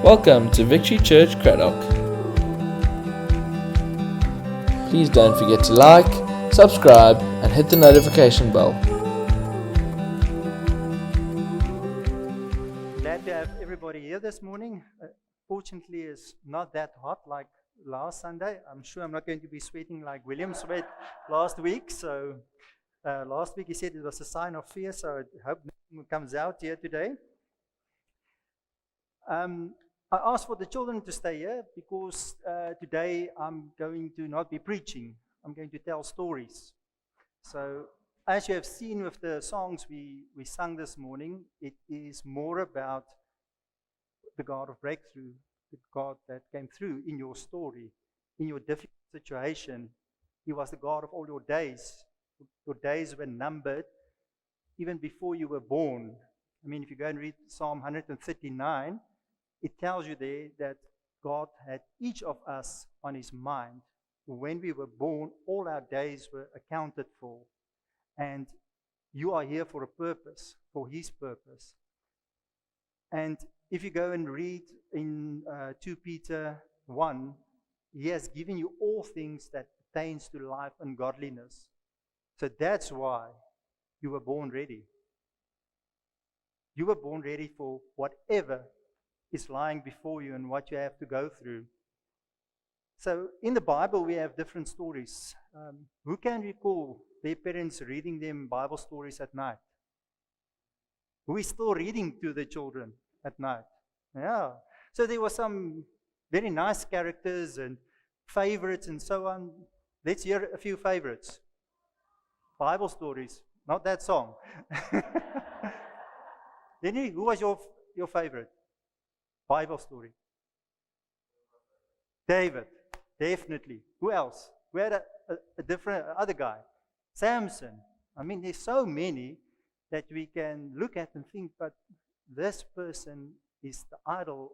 Welcome to Victory Church Craddock. Please don't forget to like, subscribe and hit the notification bell. Glad to have everybody here this morning. Fortunately, it's not that hot like last Sunday. I'm sure I'm not going to be sweating like William sweat last week. So last week he said it was a sign of fear, so I hope nothing comes out here today. I asked for the children to stay here because today I'm going to not be preaching. I'm going to tell stories. So as you have seen with the songs we sang this morning, it is more about the God of breakthrough, the God that came through in your story, in your difficult situation. He was the God of all your days. Your days were numbered even before you were born. I mean, if you go and read Psalm 139, it tells you there that God had each of us on his mind. When we were born, all our days were accounted for. And you are here for a purpose, for his purpose. And if you go and read in 2 Peter 1, he has given you all things that pertains to life and godliness. So that's why you were born ready. You were born ready for whatever is lying before you and what you have to go through. So in the Bible, we have different stories. Who can recall their parents reading them Bible stories at night? Who is still reading to the children at night? Yeah. So there were some very nice characters and favorites and so on. Let's hear a few favorites. Bible stories, not that song. Lenny, who was your favorite Bible story? David, definitely. Who else? We had a different other guy. Samson. I mean, there's so many that we can look at and think, but this person is the idol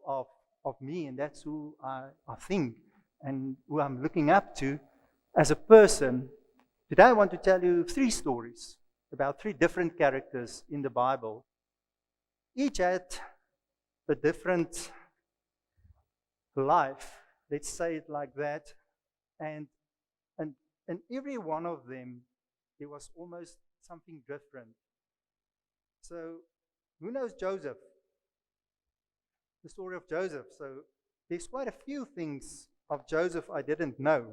of me, and that's who I think and who I'm looking up to as a person. Today I want to tell you 3 stories about 3 different characters in the Bible. Each had a different life, let's say it like that, and every one of them, there was almost something different. So, who knows Joseph? The story of Joseph. So, there's quite a few things of Joseph I didn't know.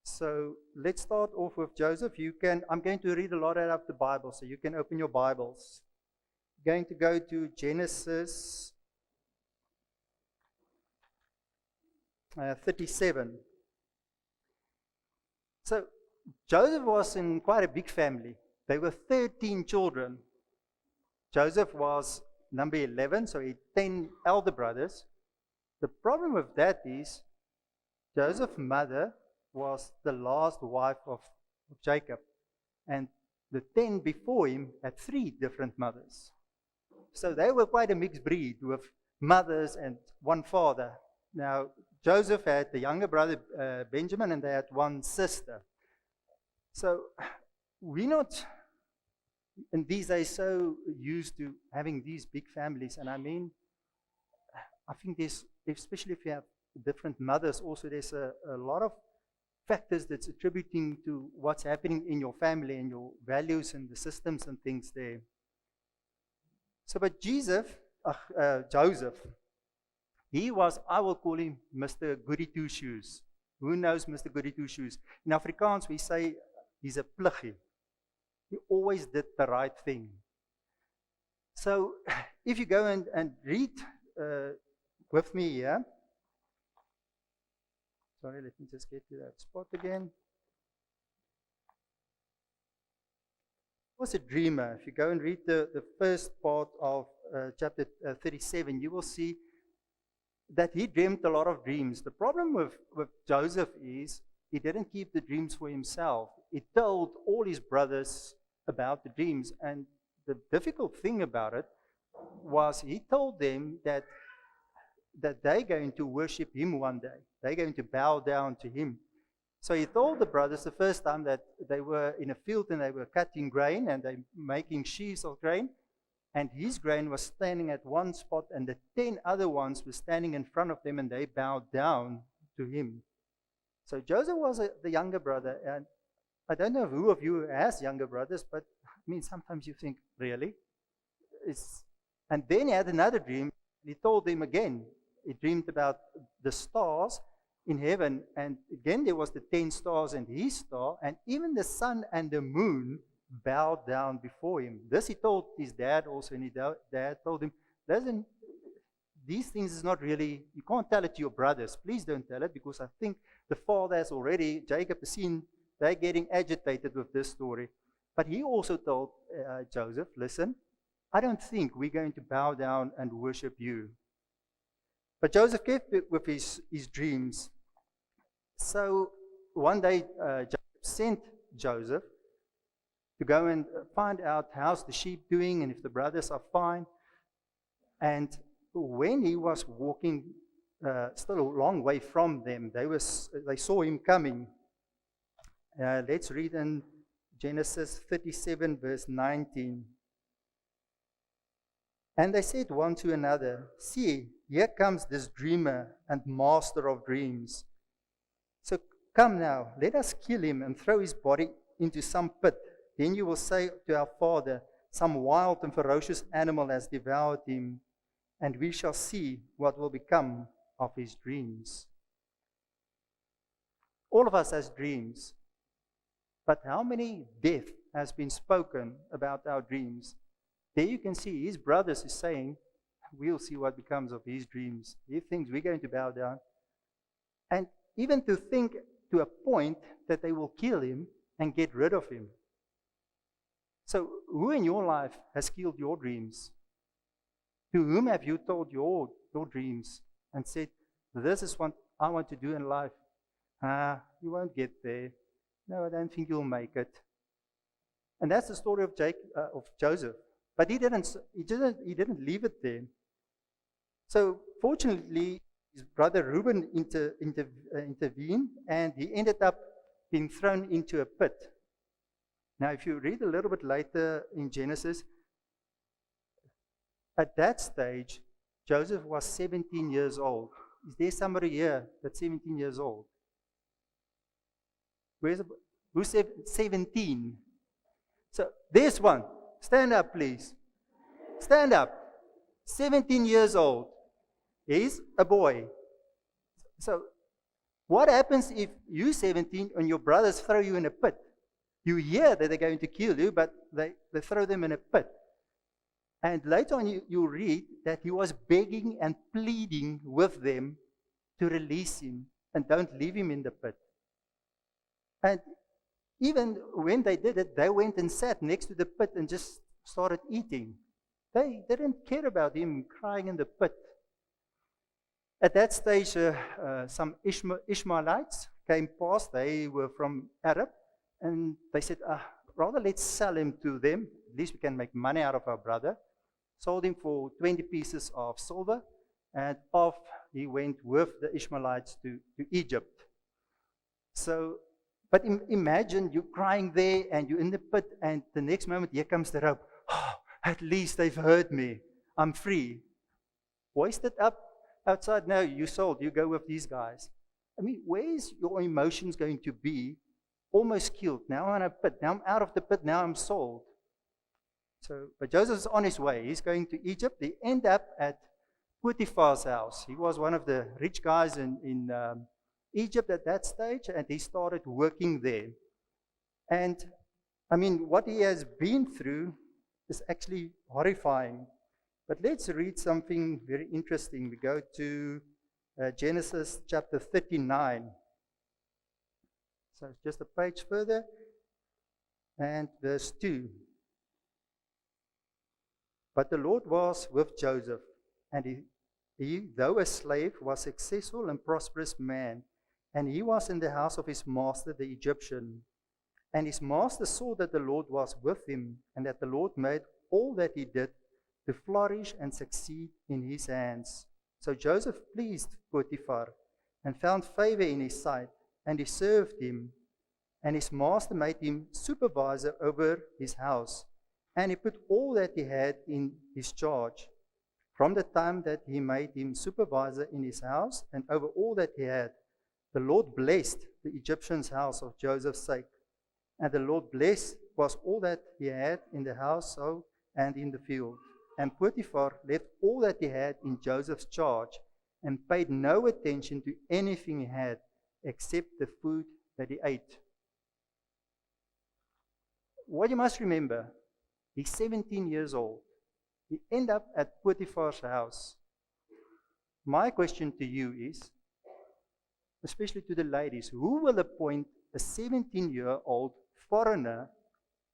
So, let's start off with Joseph. I'm going to read a lot out of the Bible, so you can open your Bibles. I'm going to go to Genesis 37. So, Joseph was in quite a big family. There were 13 children. Joseph was number 11, so he had 10 elder brothers. The problem with that is, Joseph's mother was the last wife of Jacob. And the 10 before him had 3 different mothers. So they were quite a mixed breed with mothers and one father. Now, Joseph had the younger brother, Benjamin, and they had one sister. So, we're not, in these days, so used to having these big families. And I mean, I think there's, especially if you have different mothers, also there's a lot of factors that's attributing to what's happening in your family and your values and the systems and things there. So, but Joseph, he was, I will call him Mr. Goody Two-Shoes. Who knows Mr. Goody Two-Shoes? In Afrikaans, we say he's a pluggie. He always did the right thing. So, if you go and read with me here. Sorry, let me just get to that spot again. He was a dreamer. If you go and read the first part of chapter 37, you will see that he dreamed a lot of dreams. The problem with Joseph is he didn't keep the dreams for himself. He told all his brothers about the dreams. And the difficult thing about it was he told them that they're going to worship him one day. They're going to bow down to him. So he told the brothers the first time that they were in a field and they were cutting grain and they're making sheaves of grain. and his grain was standing at one spot, and the 10 other ones were standing in front of them, and they bowed down to him. So Joseph was the younger brother, and I don't know who of you has younger brothers, but I mean, sometimes you think, really? And then he had another dream. He told them again. He dreamed about the stars in heaven, and again there was the 10 stars and his star, and even the sun and the moon bowed down before him. This he told his dad also, and his dad told him, listen, these things is not really, you can't tell it to your brothers. Please don't tell it, because I think the father has already, Jacob has seen, they're getting agitated with this story. But he also told Joseph, listen, I don't think we're going to bow down and worship you. But Joseph kept with his dreams. So one day, Jacob sent Joseph to go and find out how's the sheep doing and if the brothers are fine. And when he was walking still a long way from them, they saw him coming. Let's read in Genesis 37, verse 19. And they said one to another, see, here comes this dreamer and master of dreams. So come now, let us kill him and throw his body into some pit. Then you will say to our father, some wild and ferocious animal has devoured him, and we shall see what will become of his dreams. All of us has dreams, but how many death has been spoken about our dreams? There you can see his brothers is saying, we'll see what becomes of his dreams. He thinks we're going to bow down. And even to think to a point that they will kill him and get rid of him. So who in your life has killed your dreams? To whom have you told your dreams and said, this is what I want to do in life? You won't get there. No, I don't think you'll make it. And that's the story of Joseph. But he didn't leave it there. So fortunately, his brother Reuben intervened, and he ended up being thrown into a pit. Now, if you read a little bit later in Genesis, at that stage, Joseph was 17 years old. Is there somebody here that's 17 years old? Who's 17? So there's one. Stand up, please. Stand up. 17 years old. He's a boy. So what happens if you're 17 and your brothers throw you in a pit? You hear that they're going to kill you, but they throw them in a pit. And later on you read that he was begging and pleading with them to release him and don't leave him in the pit. And even when they did it, they went and sat next to the pit and just started eating. They didn't care about him crying in the pit. At that stage, some Ishmaelites came past. They were from Arab. And they said, rather let's sell him to them. At least we can make money out of our brother. Sold him for 20 pieces of silver. And off he went with the Ishmaelites to Egypt. So, but imagine you crying there and you're in the pit, and the next moment here comes the rope. Oh, at least they've heard me. I'm free. Hoist it up outside. No, you sold. You go with these guys. I mean, where's your emotions going to be? Almost killed. Now I'm in a pit. Now I'm out of the pit. Now I'm sold. So, but Joseph's on his way. He's going to Egypt. They end up at Potiphar's house. He was one of the rich guys in Egypt at that stage, and he started working there. And I mean, what he has been through is actually horrifying. But let's read something very interesting. We go to Genesis chapter 39. So it's just a page further, and verse 2. But the Lord was with Joseph, and he, though a slave, was a successful and prosperous man, and he was in the house of his master, the Egyptian. And his master saw that the Lord was with him, and that the Lord made all that he did to flourish and succeed in his hands. So Joseph pleased Potiphar, and found favor in his sight, and he served him. And his master made him supervisor over his house, And he put all that he had in his charge. From the time that he made him supervisor in his house and over all that he had, the Lord blessed the Egyptian's house of Joseph's sake. And the Lord blessed was all that he had in the house and in the field. And Potiphar left all that he had in Joseph's charge and paid no attention to anything he had except the food that he ate. What you must remember, he's 17 years old. He ended up at Potiphar's house. My question to you is, especially to the ladies, who will appoint a 17-year-old foreigner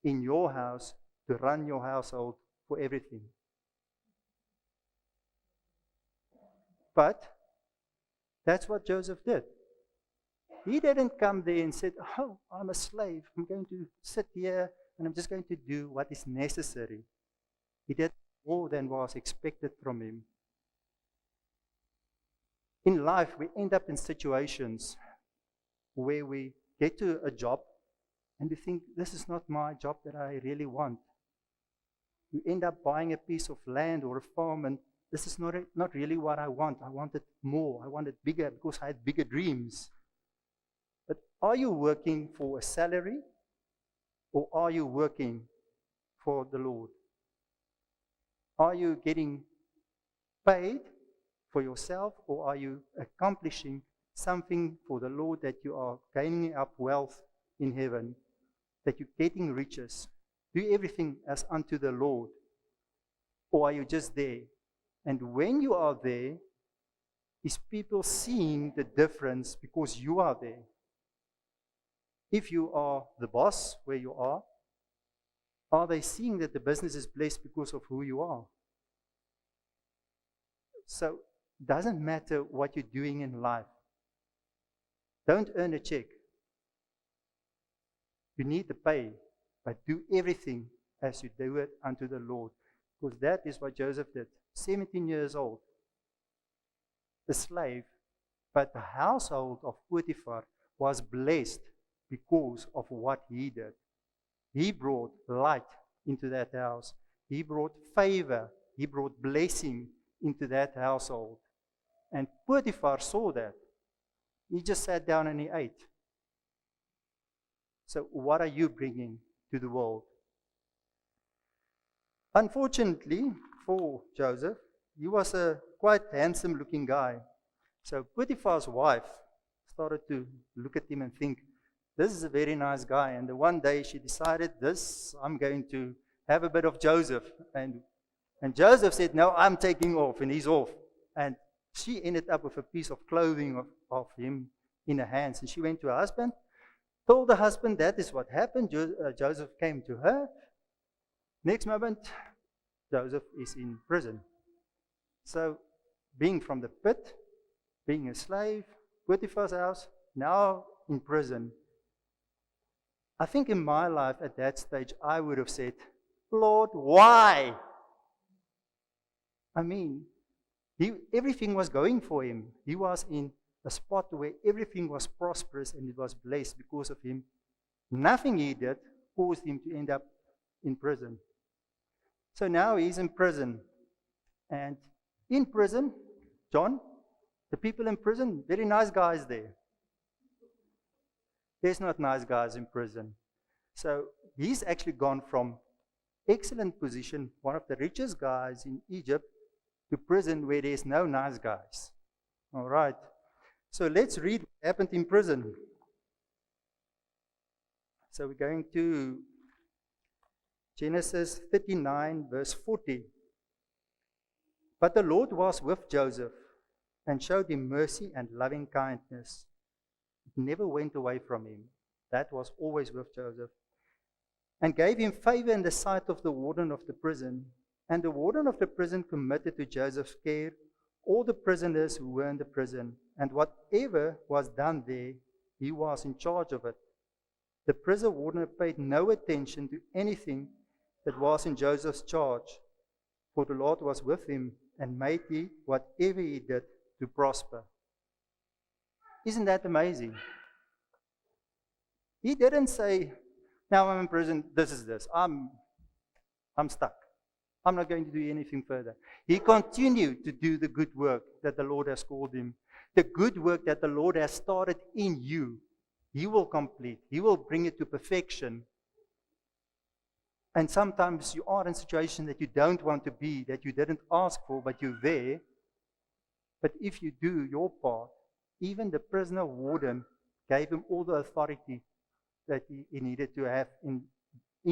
in your house to run your household for everything? But that's what Joseph did. He didn't come there and said, oh, I'm a slave. I'm going to sit here and I'm just going to do what is necessary. He did more than was expected from him. In life, we end up in situations where we get to a job and we think, this is not my job that I really want. We end up buying a piece of land or a farm, and this is not really what I want. I wanted more. I wanted bigger because I had bigger dreams. But are you working for a salary, or are you working for the Lord? Are you getting paid for yourself, or are you accomplishing something for the Lord, that you are gaining up wealth in heaven, that you're getting riches? Do everything as unto the Lord, or are you just there? And when you are there, is people seeing the difference because you are there? If you are the boss where you are they seeing that the business is blessed because of who you are? So it doesn't matter what you're doing in life. Don't earn a check. You need to pay, but do everything as you do it unto the Lord. Because that is what Joseph did. 17 years old, a slave, but the household of Potiphar was blessed because of what he did. He brought light into that house. He brought favor. He brought blessing into that household. And Potiphar saw that. He just sat down and he ate. So what are you bringing to the world? Unfortunately for Joseph, he was a quite handsome looking guy. So Potiphar's wife started to look at him and think, this is a very nice guy. And the one day she decided, I'm going to have a bit of Joseph. And Joseph said, no, I'm taking off, and he's off. And she ended up with a piece of clothing of him in her hands. And she went to her husband, told the husband that is what happened. Joseph came to her. Next moment, Joseph is in prison. So, being from the pit, being a slave, Potiphar's house, now in prison. I think in my life at that stage, I would have said, Lord, why? I mean, everything was going for him. He was in a spot where everything was prosperous and it was blessed because of him. Nothing he did caused him to end up in prison. So now he's in prison. And in prison, John, the people in prison, very nice guys there. There's not nice guys in prison. So he's actually gone from excellent position, one of the richest guys in Egypt, to prison where there's no nice guys. All right. So let's read what happened in prison. So we're going to Genesis 39, verse 40. But the Lord was with Joseph and showed him mercy and loving kindness. It never went away from him. That was always with Joseph. And gave him favor in the sight of the warden of the prison. And the warden of the prison committed to Joseph's care all the prisoners who were in the prison. And whatever was done there, he was in charge of it. The prison warden paid no attention to anything that was in Joseph's charge, for the Lord was with him and made he whatever he did to prosper. Isn't that amazing? He didn't say, now I'm in prison, this is this. I'm I'm stuck. I'm not going to do anything further. He continued to do the good work that the Lord has called him. The good work that the Lord has started in you, He will complete. He will bring it to perfection. And sometimes you are in a situation that you don't want to be, that you didn't ask for, but you're there. But if you do your part, even the prisoner warden gave him all the authority that he needed to have in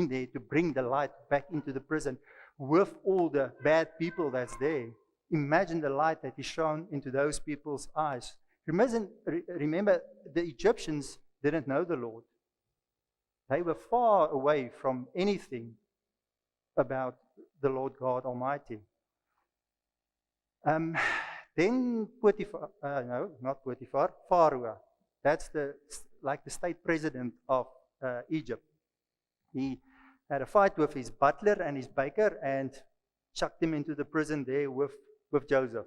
there to bring the light back into the prison with all the bad people that's there. Imagine the light that is shone into those people's eyes. Remember, the Egyptians didn't know the Lord. They were far away from anything about the Lord God Almighty. Then Potiphar, no, not Potiphar, Pharaoh. That's like the state president of Egypt. He had a fight with his butler and his baker and chucked him into the prison there with Joseph.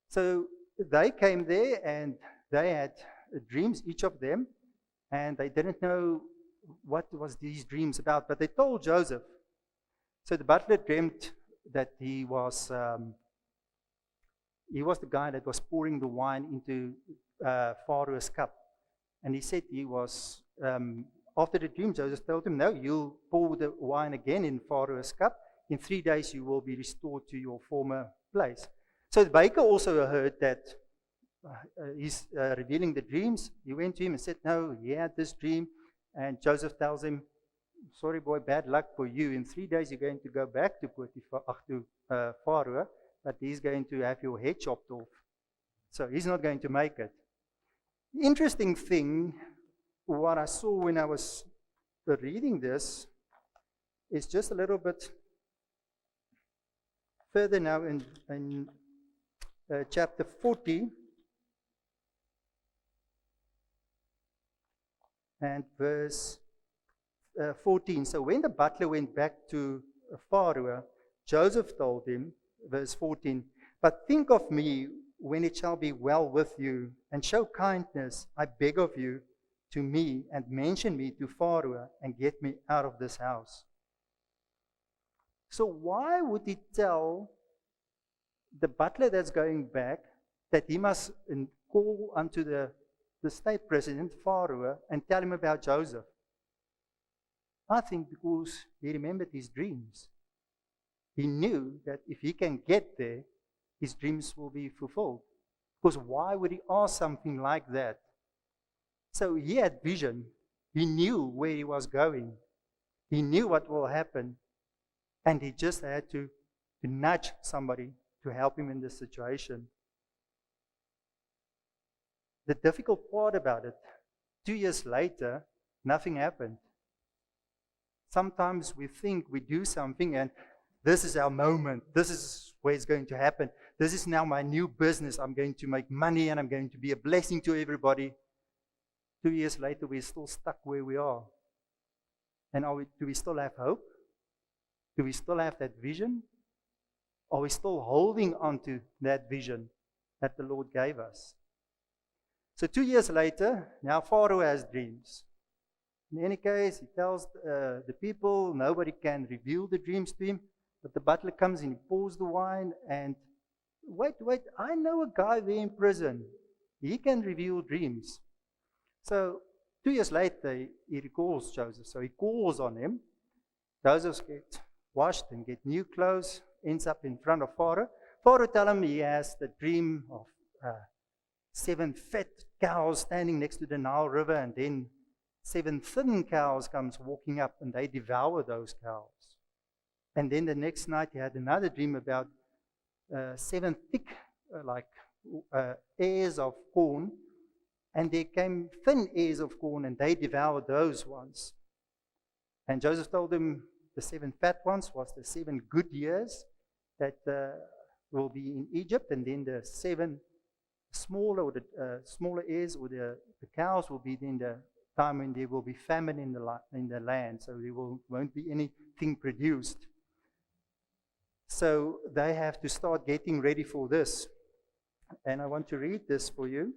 So they came there and they had dreams, each of them, and they didn't know what was these dreams about, but they told Joseph. So the butler dreamt that he was the guy that was pouring the wine into Pharaoh's cup. And he said he was, after the dream, Joseph told him, no, you'll pour the wine again in Pharaoh's cup. In 3 days you will be restored to your former place. So the baker also heard that he's revealing the dreams. He went to him and said, no, he had this dream. And Joseph tells him, sorry boy, bad luck for you. In 3 days you're going to go back to Pharaoh, but he's going to have your head chopped off. So he's not going to make it. The interesting thing, what I saw when I was reading this, is just a little bit further now in chapter 40 and verse 14. So when the butler went back to Pharaoh, Joseph told him, verse 14, but think of me when it shall be well with you, and show kindness, I beg of you, to me, and mention me to Pharaoh, and get me out of this house. So why would he tell the butler that's going back that he must call unto the state president, Pharaoh, and tell him about Joseph? I think because he remembered his dreams. He knew that if he can get there, his dreams will be fulfilled. Because why would he ask something like that? So he had vision. He knew where he was going. He knew what will happen. And he just had to nudge somebody to help him in this situation. The difficult part about it, 2 years later, nothing happened. Sometimes we think we do something and this is our moment. This is where it's going to happen. This is now my new business. I'm going to make money and I'm going to be a blessing to everybody. 2 years later, we're still stuck where we are. And do we still have hope? Do we still have that vision? Are we still holding on to that vision that the Lord gave us? So 2 years later, now Pharaoh has dreams. In any case, he tells the people, nobody can reveal the dreams to him. But the butler comes in, he pours the wine, and wait, I know a guy there in prison. He can reveal dreams. So 2 years later, he recalls Joseph. So he calls on him. Joseph gets washed and get new clothes, ends up in front of Pharaoh. Pharaoh tells him he has the dream of 7 fat cows standing next to the Nile River, and then 7 thin cows comes walking up, and they devour those cows. And then the next night he had another dream about 7 thick, ears of corn, and there came thin ears of corn, and they devoured those ones. And Joseph told him the 7 fat ones was the 7 good years that will be in Egypt, and then the 7 smaller ears or the cows will be in the time when there will be famine in the land, so there won't be anything produced. So they have to start getting ready for this. And I want to read this for you.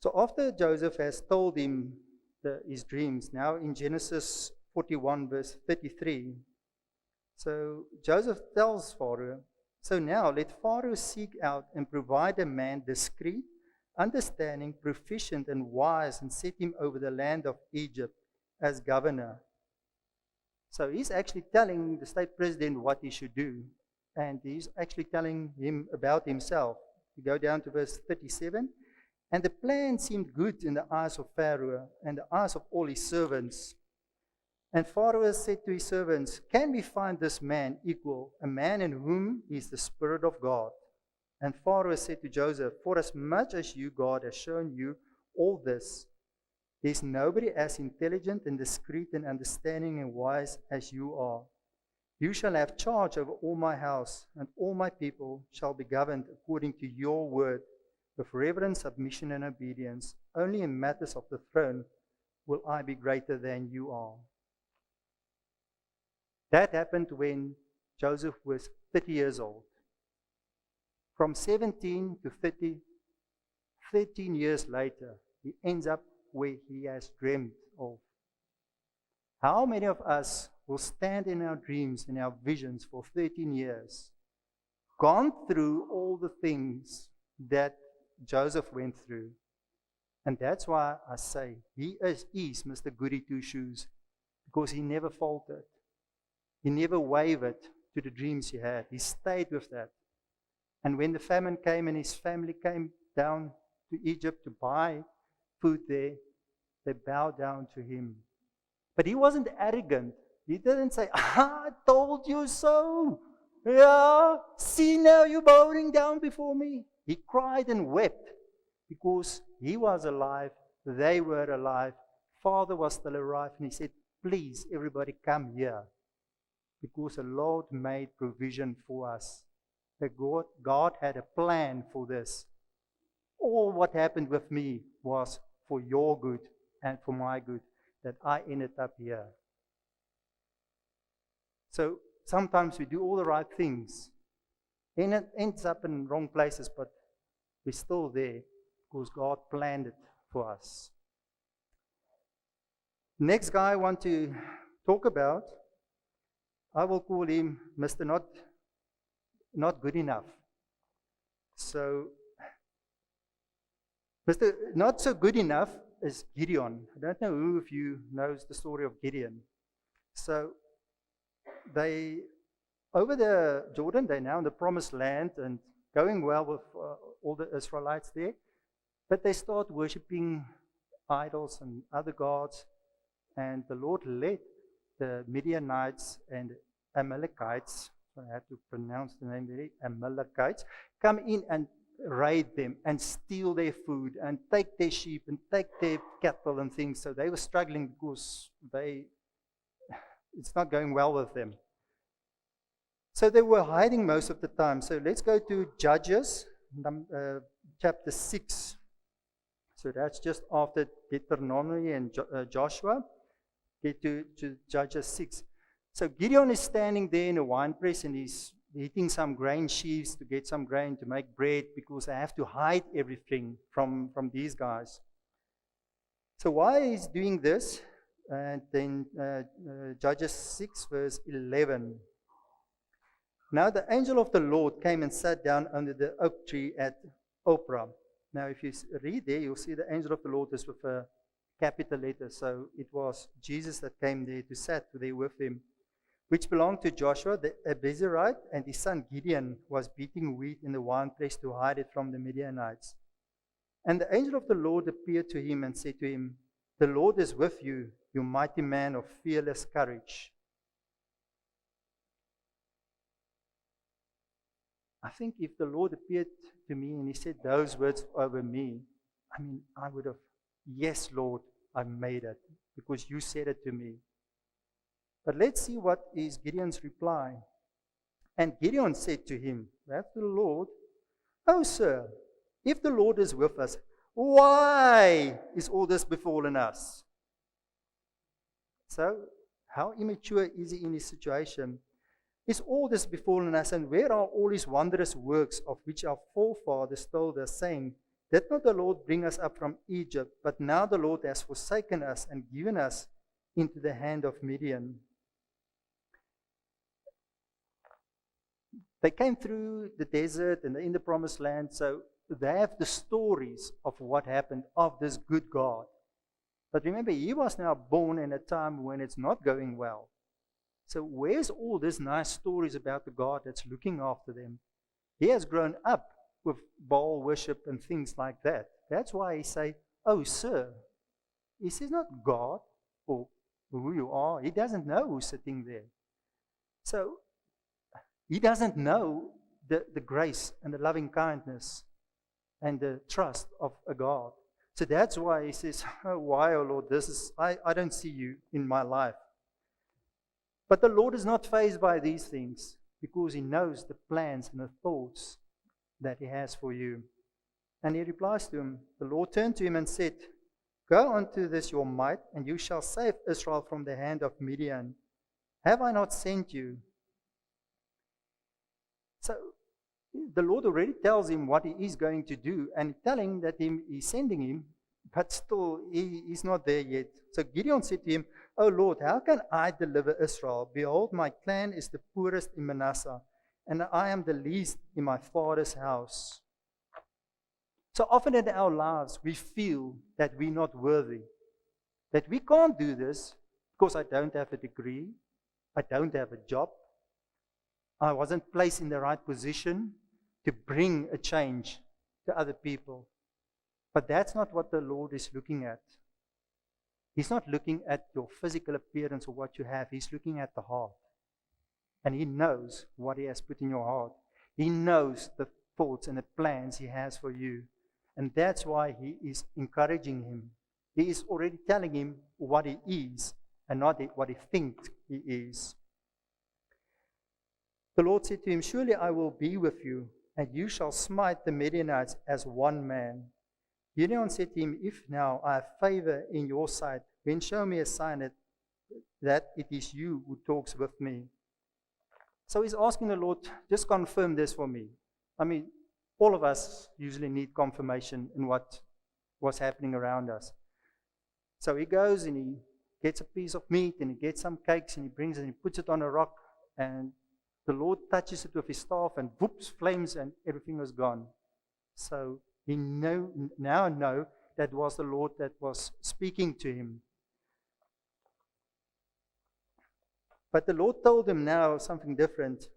So after Joseph has told him his dreams, now in Genesis 41, verse 33, so Joseph tells Pharaoh, so now let Pharaoh seek out and provide a man discreet, understanding, proficient, and wise, and set him over the land of Egypt as governor. So he's actually telling the state president what he should do, and he's actually telling him about himself. We go down to verse 37. And the plan seemed good in the eyes of Pharaoh and the eyes of all his servants. And Pharaoh said to his servants, can we find this man equal, a man in whom is the Spirit of God? And Pharaoh said to Joseph, for as much as you, God, has shown you all this, there is nobody as intelligent and discreet and understanding and wise as you are. You shall have charge over all my house, and all my people shall be governed according to your word, with reverence, submission, and obedience. Only in matters of the throne will I be greater than you are. That happened when Joseph was 30 years old. From 17 to 30, 13 years later, he ends up where he has dreamed of. How many of us will stand in our dreams and our visions for 13 years, gone through all the things that Joseph went through? And that's why I say he is Mr. Goody Two Shoes, because he never faltered. He never wavered to the dreams he had. He stayed with that. And when the famine came and his family came down to Egypt to buy food there, they bowed down to him. But he wasn't arrogant. He didn't say, I told you so. Yeah, see now you're bowing down before me. He cried and wept because he was alive, they were alive, Father was still alive, and he said, please, everybody come here, because the Lord made provision for us. That God had a plan for this. All what happened with me was for your good and for my good, that I ended up here. So sometimes we do all the right things, and it ends up in wrong places, but we're still there because God planned it for us. Next guy I want to talk about, I will call him Mr. Not Good Enough. So, Mr. Not So Good Enough is Gideon. I don't know who of you knows the story of Gideon. So, they, over the Jordan, they're now in the promised land and going well with all the Israelites there. But they start worshipping idols and other gods. And the Lord led the Midianites and Amalekites, so I have to pronounce the name very, Amalekites, come in and raid them and steal their food and take their sheep and take their cattle and things. So they were struggling because it's not going well with them. So they were hiding most of the time. So let's go to Judges, chapter 6. So that's just after Deuteronomy and Joshua. Get to Judges 6. So Gideon is standing there in a winepress and he's eating some grain sheaves to get some grain to make bread because they have to hide everything from these guys. So why he's doing this? And then Judges 6 verse 11. Now the angel of the Lord came and sat down under the oak tree at Ophrah. Now if you read there, you'll see the angel of the Lord is with a capital letter. So it was Jesus that came there to sit there with him, which belonged to Joshua the Abiezrite, and his son Gideon was beating wheat in the winepress to hide it from the Midianites. And the angel of the Lord appeared to him and said to him, the Lord is with you, you mighty man of fearless courage. I think if the Lord appeared to me and he said those words over me, I would have, yes, Lord, I made it because you said it to me. But let's see what is Gideon's reply. And Gideon said to him, that's the Lord, oh, sir, if the Lord is with us, why is all this befallen us? So, how immature is he in his situation? Is all this befallen us, and where are all his wondrous works of which our forefathers told us, saying, Did not the Lord bring us up from Egypt? But now the Lord has forsaken us and given us into the hand of Midian. They came through the desert and in the promised land, so they have the stories of what happened of this good God. But remember, he was now born in a time when it's not going well. So where's all these nice stories about the God that's looking after them? He has grown up with Baal worship and things like that. That's why he say, "Oh, sir." He says not God or who you are. He doesn't know who's sitting there. So he doesn't know the grace and the loving kindness and the trust of a God. So that's why he says, "Oh, why, oh Lord, I don't see you in my life." But the Lord is not fazed by these things because he knows the plans and the thoughts that he has for you. And he replies to him, the Lord turned to him and said, "Go unto this your might, and you shall save Israel from the hand of Midian. Have I not sent you?" So the Lord already tells him what he is going to do, and telling that he's sending him, but still he's not there yet. So Gideon said to him, "O Lord, how can I deliver Israel? Behold, my clan is the poorest in Manasseh, and I am the least in my father's house." So often in our lives, we feel that we're not worthy, that we can't do this because I don't have a degree, I don't have a job, I wasn't placed in the right position to bring a change to other people. But that's not what the Lord is looking at. He's not looking at your physical appearance or what you have. He's looking at the heart. And he knows what he has put in your heart. He knows the thoughts and the plans he has for you. And that's why he is encouraging him. He is already telling him what he is and not what he thinks he is. The Lord said to him, "Surely I will be with you, and you shall smite the Midianites as one man." Gideon said to him, "If now I have favor in your sight, then show me a sign that it is you who talks with me." So he's asking the Lord, just confirm this for me. I mean, all of us usually need confirmation in what was happening around us. So he goes and he gets a piece of meat and he gets some cakes and he brings it and he puts it on a rock, and the Lord touches it with his staff and whoops, flames, and everything was gone. So he now know that was the Lord that was speaking to him. But the Lord told him now something different.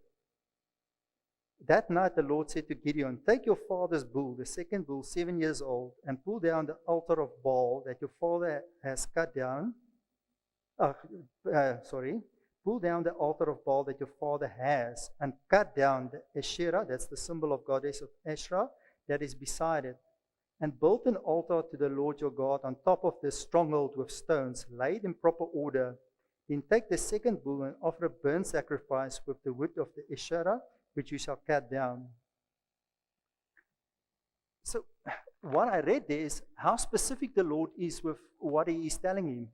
That night the Lord said to Gideon, "Take your father's bull, the second bull, 7 years old, and pull down the altar of Baal that your father has cut down. Pull down the altar of Baal that your father has, and cut down the Asherah," that's the symbol of goddess of Asherah, "that is beside it, and build an altar to the Lord your God on top of this stronghold with stones, laid in proper order. Then take the second bull and offer a burnt sacrifice with the wood of the Asherah, which you shall cut down." So what I read there is how specific the Lord is with what he is telling him.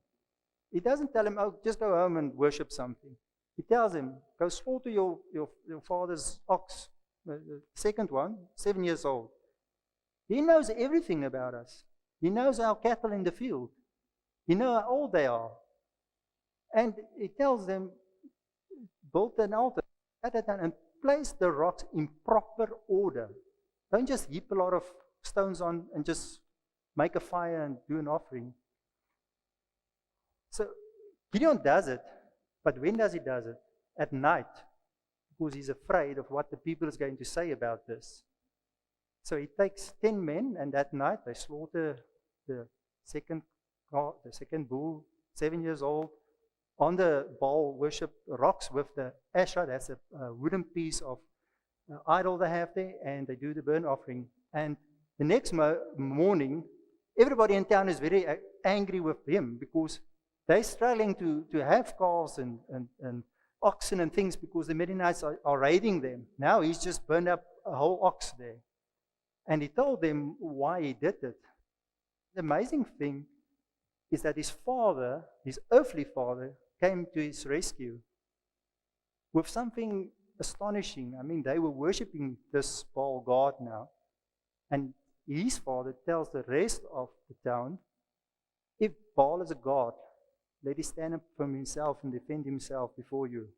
He doesn't tell him, "Oh, just go home and worship something." He tells him, "Go slaughter your father's ox, the second one, 7 years old." He knows everything about us. He knows our cattle in the field. He knows how old they are. And he tells them, build an altar, cut it down, and place the rocks in proper order. Don't just heap a lot of stones on and just make a fire and do an offering. So Gideon does it, but when does he do it? At night, because he's afraid of what the people is going to say about this. So he takes 10 men, and that night they slaughter the second bull, 7 years old, on the Baal worship rocks with the Asherah. That's a wooden piece of idol they have there, and they do the burnt offering. And the next morning, everybody in town is very angry with him because they're struggling to have calves and oxen and things because the Midianites are raiding them. Now he's just burned up a whole ox there. And he told them why he did it. The amazing thing is that his father, his earthly father, came to his rescue with something astonishing. I mean, they were worshipping this Baal god now. And his father tells the rest of the town, if Baal is a god, let him stand up for himself and defend himself before you.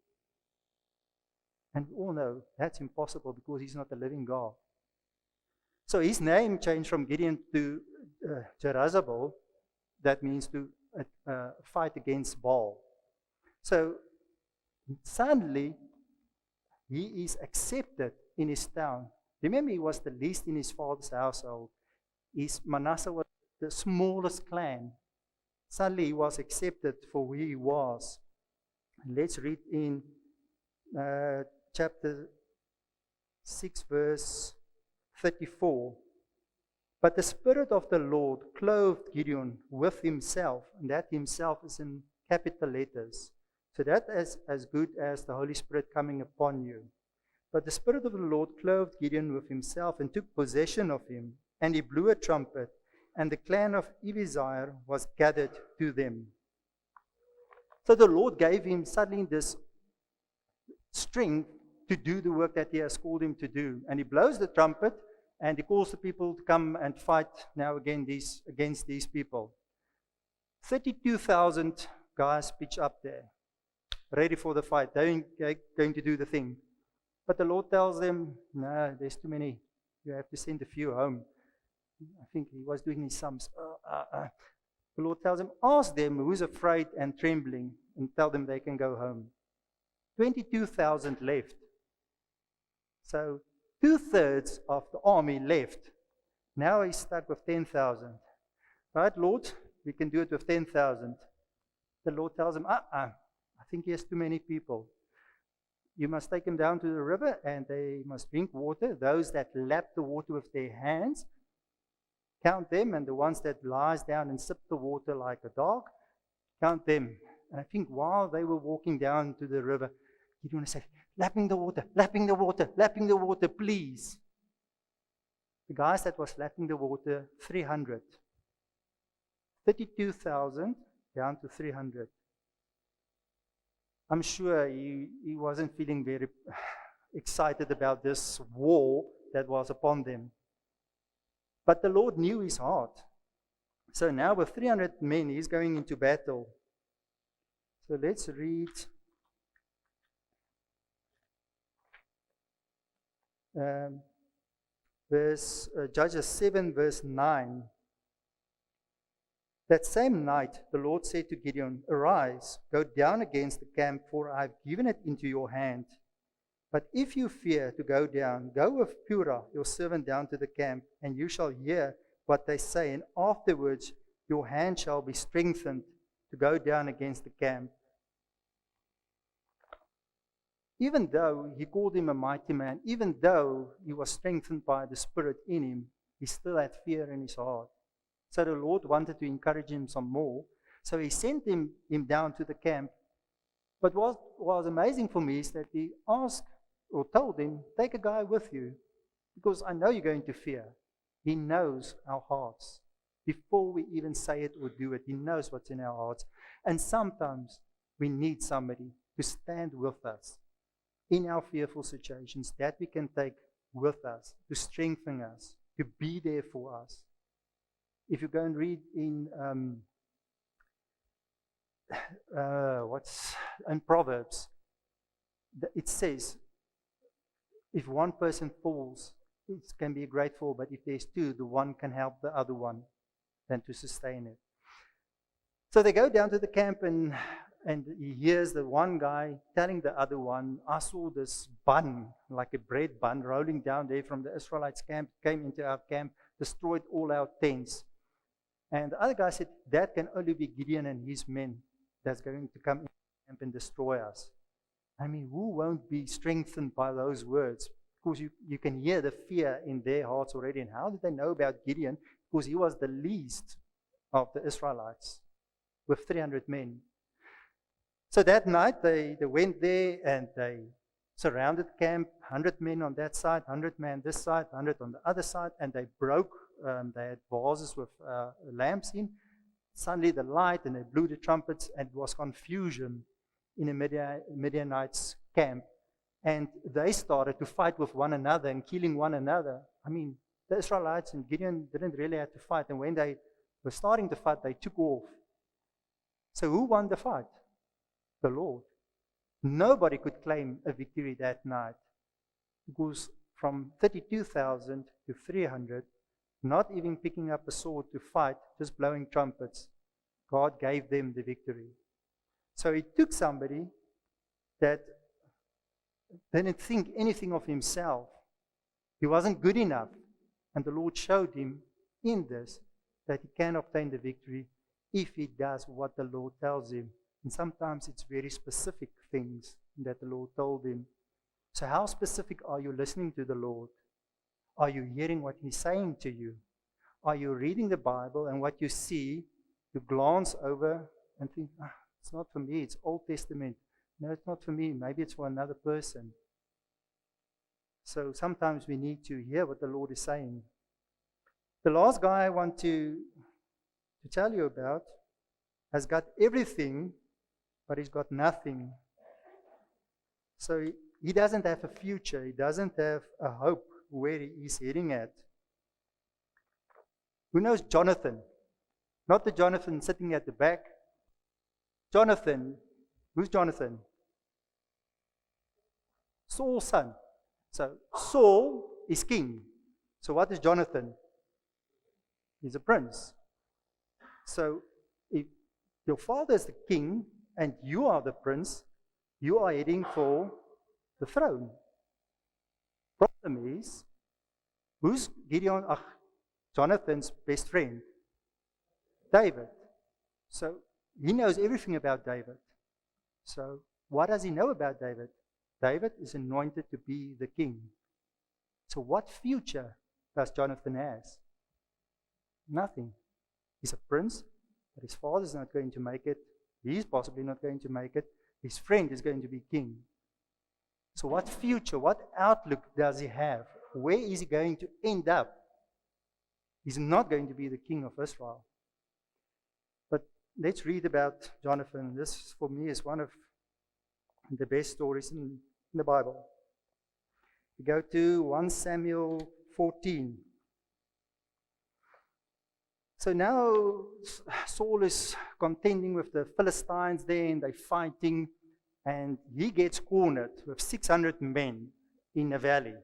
And we all know that's impossible because he's not a living God. So his name changed from Gideon to Jerubbaal. That means to fight against Baal. So suddenly, he is accepted in his town. Remember, he was the least in his father's household. Manasseh was the smallest clan. Suddenly, he was accepted for who he was. Let's read in chapter 6, verse 34. But the Spirit of the Lord clothed Gideon with himself, and that himself is in capital letters. So that is as good as the Holy Spirit coming upon you. But the Spirit of the Lord clothed Gideon with himself and took possession of him, and he blew a trumpet, and the clan of Abiezer was gathered to them. So the Lord gave him suddenly this strength to do the work that he has called him to do. And he blows the trumpet, and he calls the people to come and fight now against these people. 32,000 guys pitch up there, ready for the fight. They're going to do the thing. But the Lord tells them, no, there's too many. You have to send a few home. I think he was doing his sums. The Lord tells them, ask them who's afraid and trembling, and tell them they can go home. 22,000 left. So 2/3 of the army left. Now he's stuck with 10,000. Right, Lord? We can do it with 10,000. The Lord tells him, I think he has too many people. You must take them down to the river, and they must drink water. Those that lap the water with their hands, count them, and the ones that lies down and sip the water like a dog, count them. And I think while they were walking down to the river, you want to say, lapping the water, lapping the water, lapping the water, please. The guys that was lapping the water, 300. 32,000 down to 300. I'm sure he wasn't feeling very excited about this war that was upon them. But the Lord knew his heart. So now with 300 men, he's going into battle. So let's read Judges 7, verse 9. That same night, the Lord said to Gideon, arise, go down against the camp, for I have given it into your hand. But if you fear to go down, go with Purah, your servant, down to the camp, and you shall hear what they say, and afterwards your hand shall be strengthened to go down against the camp. Even though he called him a mighty man, even though he was strengthened by the Spirit in him, he still had fear in his heart. So the Lord wanted to encourage him some more. So he sent him down to the camp. But what was amazing for me is that he asked or told him, take a guy with you, because I know you're going to fear. He knows our hearts. Before we even say it or do it, he knows what's in our hearts. And sometimes we need somebody to stand with us in our fearful situations that we can take with us, to strengthen us, to be there for us. If you go and read in Proverbs, it says, if one person falls, it can be a great fall, but if there's two, the one can help the other one than to sustain it. So they go down to the camp, and he hears the one guy telling the other one, I saw this bun, like a bread bun, rolling down there from the Israelites' camp, came into our camp, destroyed all our tents. And the other guy said, that can only be Gideon and his men that's going to come in camp and destroy us. I mean, who won't be strengthened by those words? Because you can hear the fear in their hearts already. And how did they know about Gideon? Because he was the least of the Israelites with 300 men. So that night they went there and they surrounded the camp, 100 men on that side, 100 men this side, 100 on the other side, and they broke. They had vases with lamps in. Suddenly the light, and they blew the trumpets, and it was confusion in the Midianites' camp. And they started to fight with one another and killing one another. I mean, the Israelites and Gideon didn't really have to fight. And when they were starting to fight, they took off. So who won the fight? The Lord. Nobody could claim a victory that night. Because from 32,000 to 300, not even picking up a sword to fight, just blowing trumpets, God gave them the victory. So it took somebody that didn't think anything of himself. He wasn't good enough. And the Lord showed him in this that he can obtain the victory if he does what the Lord tells him. And sometimes it's very specific things that the Lord told him. So how specific are you listening to the Lord? Are you hearing what He's saying to you? Are you reading the Bible and what you see, you glance over and think, it's not for me, it's Old Testament. No, it's not for me, maybe it's for another person. So sometimes we need to hear what the Lord is saying. The last guy I want to tell you about has got everything, but he's got nothing. So he doesn't have a future. He doesn't have a hope where he is heading at. Who knows Jonathan? Not the Jonathan sitting at the back. Jonathan. Who's Jonathan? Saul's son. So Saul is king. So what is Jonathan? He's a prince. So if your father is the king and you are the prince, you are heading for the throne. Problem is, who's Jonathan's best friend? David. So he knows everything about David. So what does he know about David? David is anointed to be the king. So what future does Jonathan have? Nothing. He's a prince, but his father's not going to make it. He's possibly not going to make it. His friend is going to be king. So what future, what outlook does he have? Where is he going to end up? He's not going to be the king of Israel. But let's read about Jonathan. This, for me, is one of the best stories in the Bible. We go to 1 Samuel 14. So now Saul is contending with the Philistines there, and they're fighting, and he gets cornered with 600 men in a valley.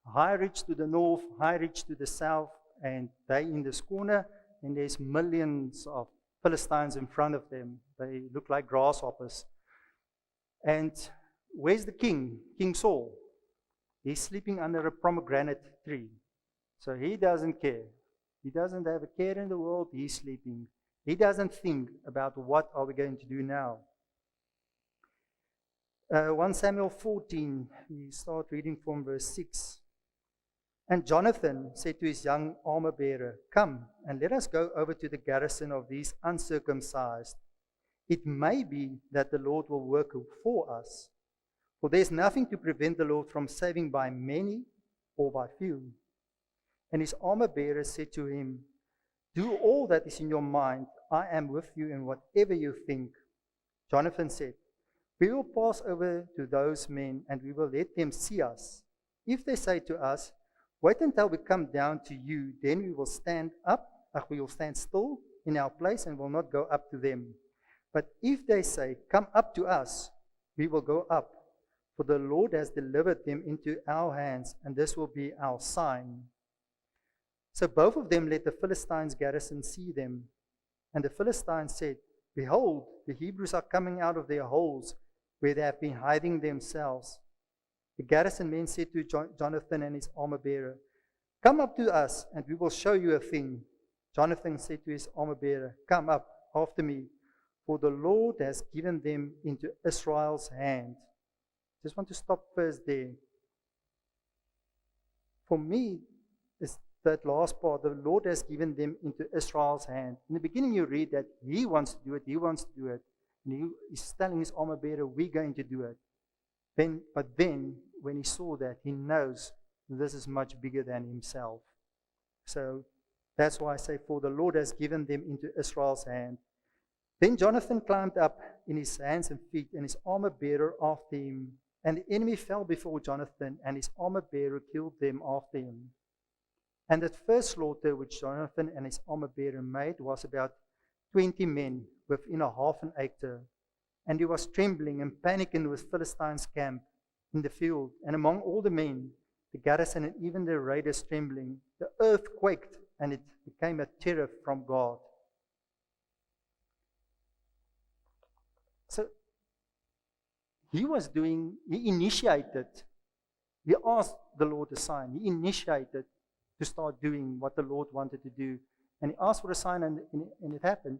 High ridge to the north, high ridge to the south, and they in this corner, and there's millions of Philistines in front of them. They look like grasshoppers. And where's the king? King Saul. He's sleeping under a pomegranate tree. So he doesn't care. He doesn't have a care in the world. He's sleeping. He doesn't think about what are we going to do now. 1 Samuel 14, we start reading from verse 6. And Jonathan said to his young armor bearer, "Come, and let us go over to the garrison of these uncircumcised. It may be that the Lord will work for us. For there is nothing to prevent the Lord from saving by many or by few." And his armor bearer said to him, "Do all that is in your mind. I am with you in whatever you think." Jonathan said, "We will pass over to those men, and we will let them see us. If they say to us, 'Wait until we come down to you,' then we will stand still in our place and will not go up to them. But if they say, 'Come up to us,' we will go up. For the Lord has delivered them into our hands, and this will be our sign." So both of them let the Philistines' garrison see them. And the Philistines said, "Behold, the Hebrews are coming out of their holes where they have been hiding themselves." The garrison men said to Jonathan and his armor bearer, "Come up to us, and we will show you a thing." Jonathan said to his armor bearer, "Come up after me, for the Lord has given them into Israel's hand." Just want to stop first there. For me, it's that last part, the Lord has given them into Israel's hand. In the beginning you read that he wants to do it, and he's telling his armor bearer, "We're going to do it." But then, when he saw that, he knows this is much bigger than himself. So that's why I say, for the Lord has given them into Israel's hand. Then Jonathan climbed up in his hands and feet, and his armor bearer after him. And the enemy fell before Jonathan, and his armor bearer killed them after him. And that first slaughter which Jonathan and his armor bearer made was about 20 men within a half an acre. And he was trembling and panicking with Philistines' camp in the field. And among all the men, the garrison and even the raiders trembling, the earth quaked and it became a terror from God. So he initiated, he asked the Lord a sign. He initiated to start doing what the Lord wanted to do. And he asked for a sign and it happened.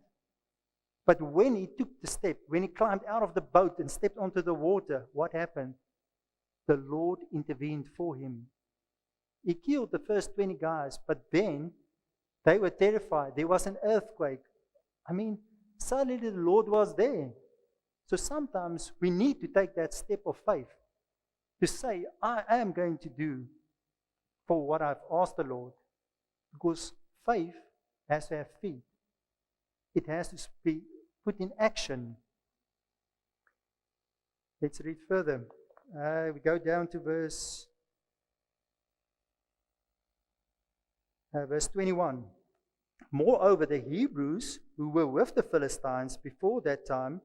But when he took the step, when he climbed out of the boat and stepped onto the water, what happened? The Lord intervened for him. He killed the first 20 guys, but then they were terrified. There was an earthquake. I mean, suddenly the Lord was there. So sometimes we need to take that step of faith to say, I am going to do for what I've asked the Lord. Because faith has to have feet. It has to be put in action. Let's read further. We go down to verse 21. Moreover, the Hebrews who were with the Philistines before that time,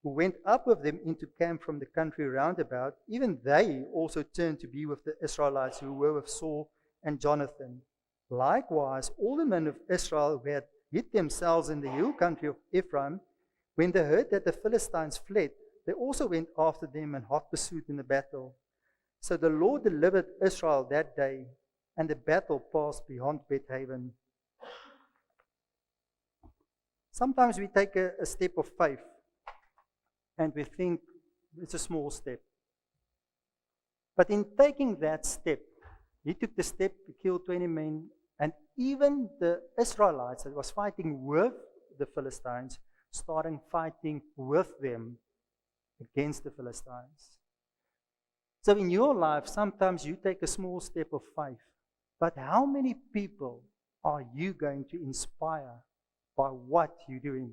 who went up with them into camp from the country round about, even they also turned to be with the Israelites who were with Saul and Jonathan. Likewise, all the men of Israel who had hid themselves in the hill country of Ephraim, when they heard that the Philistines fled, they also went after them in hot pursuit in the battle. So the Lord delivered Israel that day, and the battle passed beyond Bethaven. Sometimes we take a step of faith, and we think it's a small step. But in taking that step, he took the step to kill 20 men, and even the Israelites that was fighting with the Philistines started fighting with them against the Philistines. So in your life, sometimes you take a small step of faith, but how many people are you going to inspire by what you're doing?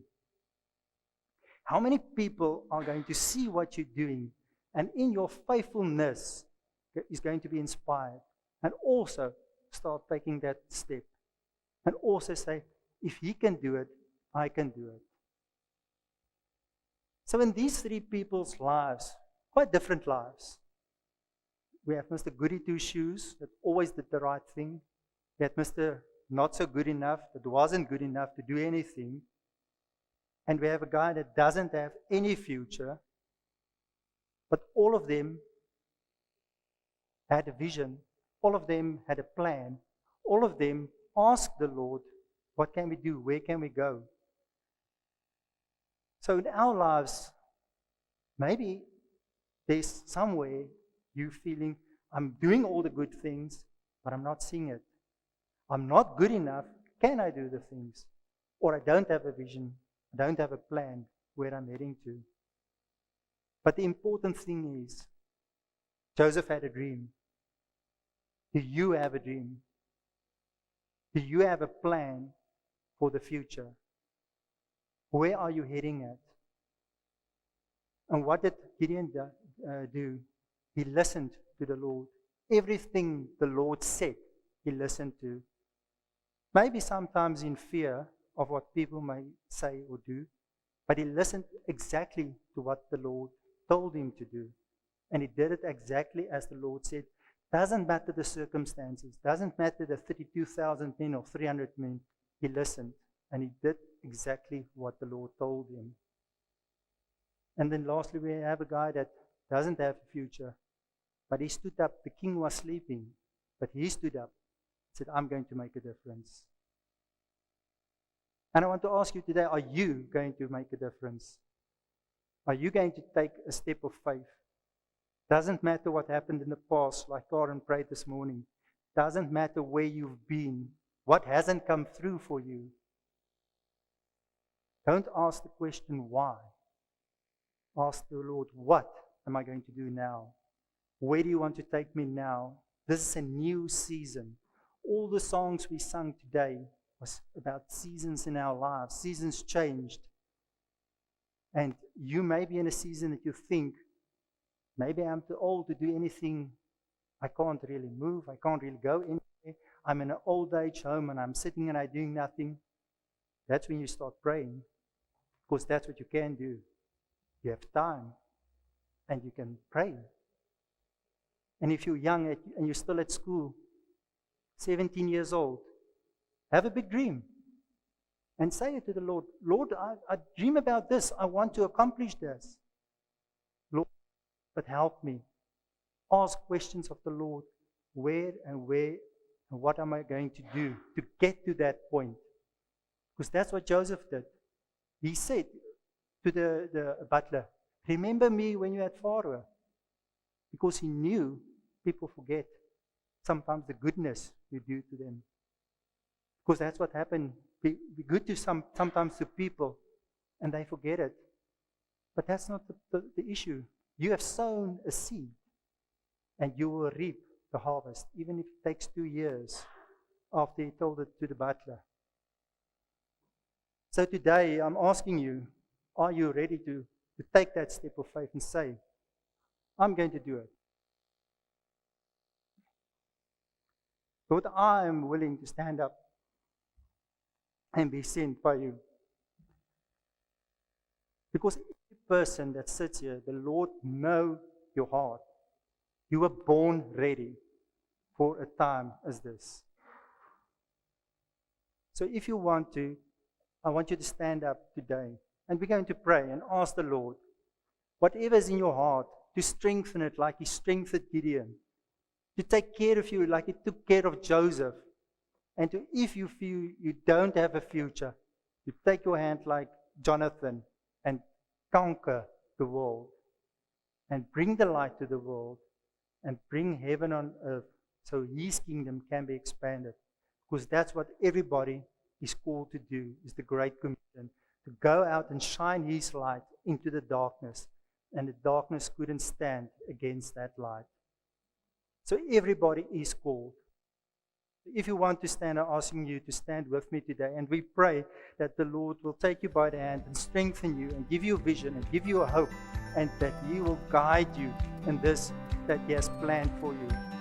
How many people are going to see what you're doing, and in your faithfulness is going to be inspired, and also start taking that step, and also say, if he can do it, I can do it. So in these three people's lives, quite different lives, we have Mr. Goody Two Shoes that always did the right thing. We had Mr. Not So Good Enough that wasn't good enough to do anything. And we have a guy that doesn't have any future. But all of them had a vision. All of them had a plan. All of them asked the Lord, what can we do? Where can we go? So in our lives, maybe there's somewhere you feeling, I'm doing all the good things, but I'm not seeing it. I'm not good enough. Can I do the things? Or I don't have a vision. I don't have a plan where I'm heading to. But the important thing is, Joseph had a dream. Do you have a dream? Do you have a plan for the future? Where are you heading at? And what did Gideon do? He listened to the Lord. Everything the Lord said, he listened to. Maybe sometimes in fear of what people may say or do, but he listened exactly to what the Lord told him to do. And he did it exactly as the Lord said. Doesn't matter the circumstances, doesn't matter the 32,000 men or 300 men. He listened and he did exactly what the Lord told him. And then lastly, we have a guy that doesn't have a future, but he stood up. The king was sleeping, but he stood up and said, I'm going to make a difference. And I want to ask you today, are you going to make a difference? Are you going to take a step of faith? Doesn't matter what happened in the past, like Karen prayed this morning. Doesn't matter where you've been, what hasn't come through for you. Don't ask the question why. Ask the Lord, what am I going to do now? Where do you want to take me now? This is a new season. All the songs we sung today was about seasons in our lives. Seasons changed. And you may be in a season that you think, maybe I'm too old to do anything. I can't really move. I can't really go anywhere. I'm in an old age home and I'm sitting and I'm doing nothing, that's when you start praying, because that's what you can do. You have time and you can pray. And if you're young and you're still at school, 17 years old, have a big dream and say it to the Lord. Lord, I dream about this. I want to accomplish this. Lord, but help me. Ask questions of the Lord. Where and what am I going to do to get to that point? Because that's what Joseph did. He said to the butler, remember me when you're at Pharaoh. Because he knew people forget sometimes the goodness you do to them. Because that's what happened. Be good to sometimes to people and they forget it. But that's not the issue. You have sown a seed and you will reap the harvest, even if it takes 2 years after he told it to the butler. So today I'm asking you, are you ready to take that step of faith and say, I'm going to do it? Lord, I am willing to stand up and be sent by you. Because every person that sits here, the Lord knows your heart. You were born ready for a time as this. So if you want to, I want you to stand up today. And we're going to pray and ask the Lord, whatever is in your heart, to strengthen it like he strengthened Gideon. To take care of you like he took care of Joseph. And to, if you feel you don't have a future, you take your hand like Jonathan and conquer the world. And bring the light to the world. And bring heaven on earth so his kingdom can be expanded. Because that's what everybody is called to do, is the Great Commission. To go out and shine his light into the darkness. And the darkness couldn't stand against that light. So everybody is called. If you want to stand, I'm asking you to stand with me today. And we pray that the Lord will take you by the hand and strengthen you and give you a vision and give you a hope. And that he will guide you in this that he has planned for you.